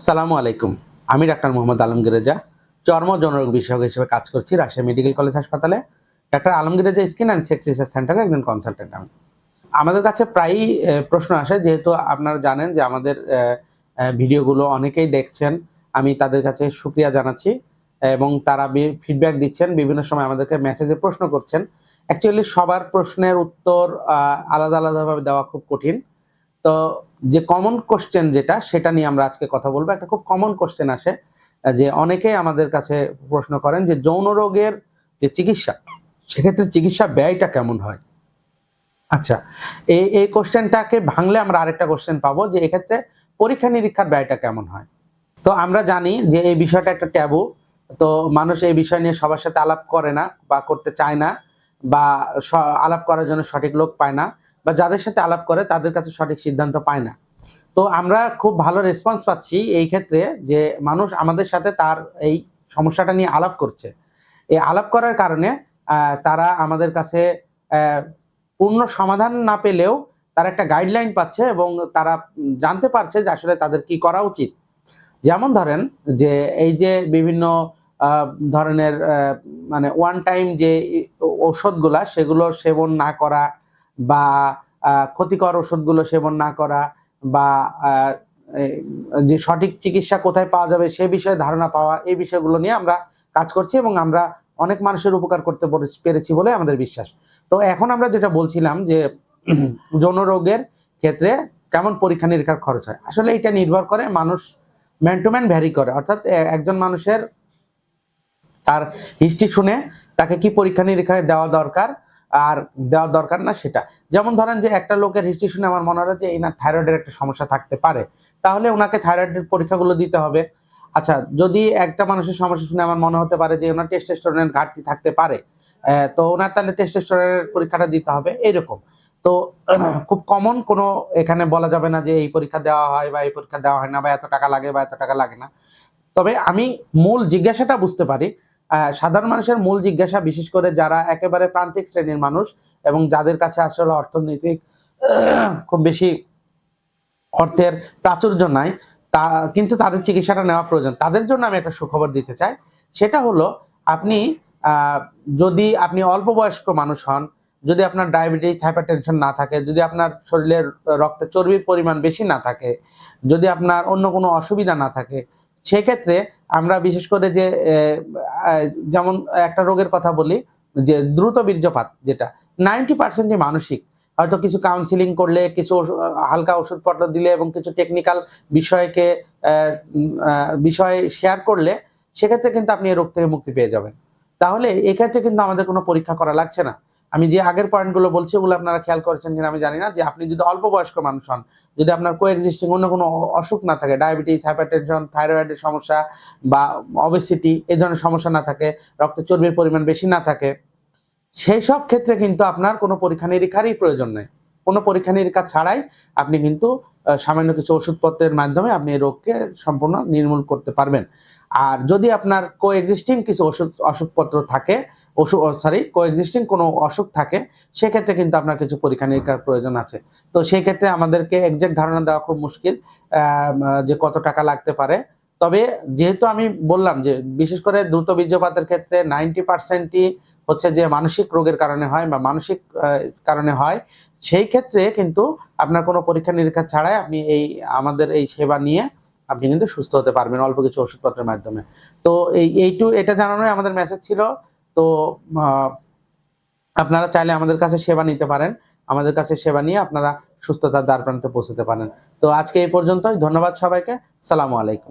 আসসালামু আলাইকুম। আমি ডাক্তার মোহাম্মদ আলমগীর রেজা, চর্ম যৌনরোগ বিশেষজ্ঞ হিসেবে কাজ করছি রাজশাহী মেডিকেল কলেজ হাসপাতালে। Doctor Alamgir Reza skin and sex research সেন্টারের একজন কনসালটেন্ট আমি। আমাদের কাছে প্রায়ই প্রশ্ন আসে, যেহেতু আপনারা জানেন যে আমাদের ভিডিওগুলো অনেকেই দেখছেন। আমি তাদের কাছে শুকরিয়া জানাচ্ছি এবং তারা ফিডব্যাক দিচ্ছেন, বিভিন্ন সময় আমাদেরকে মেসেজে প্রশ্ন করছেন। অ্যাকচুয়ালি সবার প্রশ্নের উত্তর আলাদা আলাদাভাবে দেওয়া খুব কঠিন। তো যে কমন কোশ্চেন যেটা, সেটা নিয়ে আমরা আজকে কথা বলবো। একটা খুব কমন কোশ্চেন আসে যে অনেকেই আমাদের কাছে প্রশ্ন করেন যে যৌন রোগের যে চিকিৎসা, সেক্ষেত্রে চিকিৎসা ব্যয়টা কেমন হয়। আচ্ছা, এই কোশ্চেনটাকে ভাঙলে আমরা আরেকটা কোশ্চেন পাবো যে এক্ষেত্রে পরীক্ষা নিরীক্ষার ব্যয়টা কেমন হয়। তো আমরা জানি যে এই বিষয়টা একটা ট্যাবু। তো মানুষ এই বিষয় নিয়ে সবার সাথে আলাপ করে না বা করতে চায় না, বা আলাপ করার জন্য সঠিক লোক পায় না, বা যাদের সাথে আলাপ করে তাদের কাছে সঠিক সিদ্ধান্ত পায় না। তো আমরা খুব ভালো রেসপন্স পাচ্ছি এই ক্ষেত্রে, যে মানুষ আমাদের সাথে তার এই সমস্যাটা নিয়ে আলাপ করছে। এই আলাপ করার কারণে তারা আমাদের কাছে পূর্ণ সমাধান না পেলেও তারা একটা গাইডলাইন পাচ্ছে এবং তারা জানতে পারছে যে আসলে তাদের কি করা উচিত। যেমন ধরেন যে এই যে বিভিন্ন ধরনের মানে ওয়ান টাইম যে ঔষধগুলা, সেগুলো সেবন না করা, বা ক্ষতিকর ওষুধগুলো সেবন না করা, বা যে সঠিক চিকিৎসা কোথায় পাওয়া যাবে সে বিষয়ে ধারণা পাওয়া, এই বিষয়গুলো নিয়ে আমরা কাজ করছি এবং আমরা অনেক মানুষের উপকার করতে পেরেছি বলে আমাদের বিশ্বাস। তো এখন আমরা যেটা বলছিলাম যে যৌন রোগের ক্ষেত্রে কেমন পরীক্ষা নিরীক্ষার খরচ হয়, আসলে এটা নির্ভর করে মানুষ, ম্যান টু ম্যান ভ্যারি করে। অর্থাৎ একজন মানুষের তার হিস্ট্রি শুনে তাকে কি পরীক্ষা নিরীক্ষা দেওয়া দরকার আর দেওয়া দরকার না সেটা। যেমন ধরেন যে একটা লোকের হিস্ট্রি শুনে আমার মনে হলো যে এনার থাইরয়েডের একটা সমস্যা থাকতে পারে, তাহলে ওনাকে থাইরয়েডের পরীক্ষাগুলো দিতে হবে। আচ্ছা, যদি একটা মানুষের সমস্যা শুনে আমার মনে হতে পারে যে ওনার টেস্টোস্টেরনের ঘাটতি থাকতে পারে, তো ওনার তাহলে টেস্টোস্টেরনের পরীক্ষাটা দিতে হবে, এরকম। তো খুব কমন কোনো এখানে বলা যাবে না যে এই পরীক্ষা দেওয়া হয় বা এই পরীক্ষা দেওয়া হয় না, বা এত টাকা লাগে বা এত টাকা লাগে না। তবে আমি মূল জিজ্ঞাসাটা বুঝতে পারি। সাধারণ মানুষের মূল জিজ্ঞাসা, বিশেষ করে যারা একেবারে প্রান্তিক শ্রেণীর মানুষ এবং যাদের কাছে আসলে অর্থনৈতিক খুব বেশি অর্থের প্রাচুর্য নাই, তা কিন্তু তাদের চিকিৎসাটা নেওয়া প্রয়োজন, তাদের জন্য আমি একটা সুখবর দিতে চাই। সেটা হলো, আপনি যদি আপনি অল্প বয়স্ক মানুষ হন, যদি আপনার ডায়াবেটিস, হাইপারটেনশন না থাকে, যদি আপনার শরীরের রক্তে চর্বির পরিমাণ বেশি না থাকে, যদি আপনার অন্য কোনো অসুবিধা না থাকে, সেক্ষেত্রে আমরা বিশেষ করে যে যেমন একটা রোগের কথা বলি, যে দ্রুত বীর্যপাত, যেটা 90%ই মানসিক। হয়তো কিছু কাউন্সিলিং করলে, কিছু হালকা ওষুধপত্র দিলে এবং কিছু টেকনিক্যাল বিষয় শেয়ার করলে, সেক্ষেত্রে কিন্তু আপনি এই রোগ থেকে মুক্তি পেয়ে যাবেন। তাহলে এক্ষেত্রে কিন্তু আমাদের কোনো পরীক্ষা করা লাগছে না। আমি যে আগের পয়েন্টগুলো বলছি, ওগুলো আপনারা খেয়াল করেছেন কিনা আমি জানি না, যে আপনি যদি অল্প বয়স্ক মানুষ হন, যদি আপনার কোএক্সিস্টিং অন্য কোনো অসুখ না থাকে, ডায়াবেটিস, হাইপারটেনশন, থাইরয়েডের সমস্যা বা অবেসিটি, এই ধরনের সমস্যা না থাকে, রক্তে চর্বির পরিমাণ বেশি না থাকে, সেই সব ক্ষেত্রে কিন্তু আপনার কোনো পরীক্ষা নিরীক্ষারই প্রয়োজন নেই। কোনো পরীক্ষা নিরীক্ষা ছাড়াই আপনি কিন্তু সামান্য কিছু ওষুধপত্রের মাধ্যমে আপনি এই রোগকে সম্পূর্ণ নির্মূল করতে পারবেন। আর যদি আপনার কোএক্সিস্টিং কিছু অসুখপত্র থাকে, কোএক্সিস্টিং কোনো অসুখ থাকে, সেক্ষেত্রে কিন্তু আপনার কিছু পরীক্ষা নিরীক্ষার প্রয়োজন আছে। তো সেই ক্ষেত্রে আমাদেরকে এক্সাক্ট ধারণা দেওয়া খুব মুশকিল যে কত টাকা লাগতে পারে। তবে যেহেতু আমি বললাম যে বিশেষ করে দ্রুত বীর্যপাতের ক্ষেত্রে 90%ই হচ্ছে যে মানসিক রোগের কারণে হয় বা মানসিক কারণে হয়, সেই ক্ষেত্রে কিন্তু আপনার কোনো পরীক্ষা নিরীক্ষা ছাড়াই আপনি আমাদের এই সেবা নিয়ে আপনি কিন্তু সুস্থ হতে পারবেন অল্প কিছু ওষুধপত্রের মাধ্যমে। তো এটা জানানোই আমাদের মেসেজ ছিল। তো আপনারা চাইলে আমাদের কাছে সেবা নিতে পারেন। আমাদের কাছে সেবা নিয়ে আপনারা সুস্থতার দ্বারপ্রান্তে পৌঁছতে পারেন। তো আজকে এই পর্যন্তই। ধন্যবাদ সবাইকে। সালামু আলাইকুম।